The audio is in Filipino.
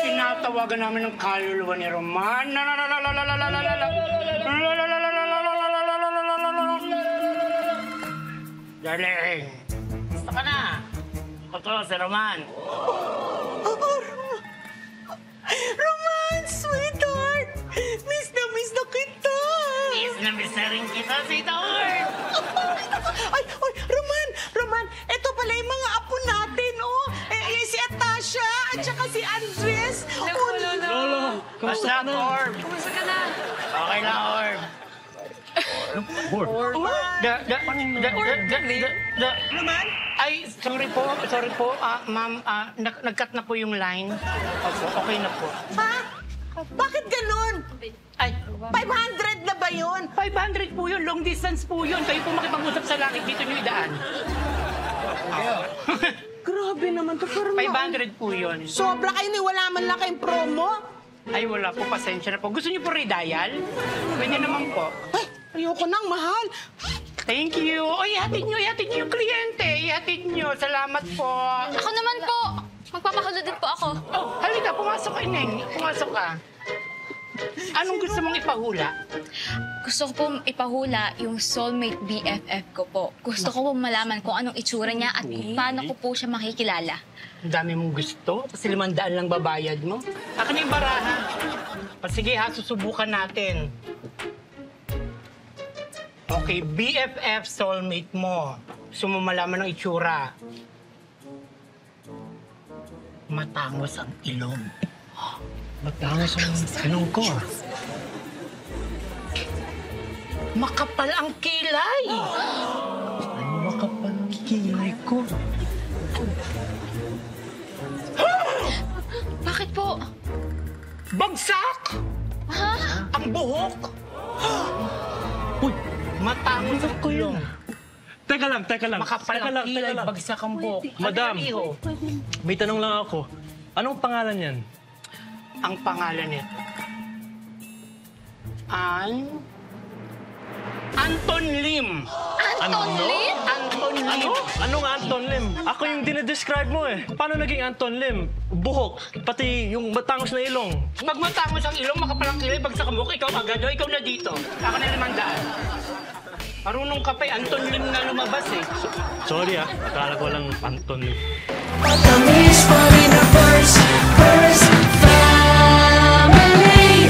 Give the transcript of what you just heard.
Tinatawagan namin ng kaluluwa ni Roman. Darling, gusto ka na? Ako to, si Roman. Roman, sweetheart! Miss na kita! Miss na rin kita, sweetheart! Ay, Roman, eto pala yung mga apo natin, oh! Si Atasha at saka si Andres. Lolo, kamusta ka na? Orb? Kumusta ka na? Okay lang, Orb. Orb? Roman? Ay, sorry po. Ma'am, nag-cut na po yung line. Opo, okay na po. Ha? Bakit ganun? Ay, 500 na ba yun? 500 po yun. Long distance po yun. Kayo po makipag-usap sa langit. Dito nyo idaan. Grabe naman to, pero 500 po yun. sobra kayo ni wala man lang kayong promo. Ay, wala po. Pasensya na po. Gusto nyo po redial? Pwede naman po. Ay, ayoko nang mahal. Thank you. O, ihatid nyo yung kliyente. Ihatid nyo. Salamat po. Ako naman po. Magpapakuludin po ako. Oh, halika. Pumasok ka, Ineng. Pumasok ka. Anong gusto mong ipahula? Gusto ko po ipahula yung soulmate BFF ko po. Gusto ko po malaman kung anong itsura niya at kung paano ko po siya makikilala. Ang dami mong gusto. Kasi 500 lang babayad mo. Akin yung baraha. O, sige ha, susubukan natin. Okay, BFF soulmate mo. Gusto mo malaman ng itsura. Matangos ang ilong. Matangos ang ilong ko. Makapal ang kilay. Ano makapal ang kilay ko? Bakit po? Bagsak! Ha? Ang buhok! Uy! Matangos ang ilong. Teka lang. Makapal ang kilay, bagsak ang buhok. Madam. Ano yan, iho? May tanong lang ako. Anong pangalan yan? Ang pangalan nito. Anton Lim. Anton Lim? Anton Lim. Ano? Anong Anton Lim? Ako yung dinedescribe mo eh. Paano naging Anton Lim? Buhok, pati yung matangos na ilong. Pag matangos ang ilong, makapal ang kilay, bagsak ang buhok, ikaw agad, o ikaw na dito. Ako na 500. Marunong ka pa eh. Anton Lim na lumabas eh. Sorry ah, akala ko lang Anton Lim. Matamis pa rin ang verse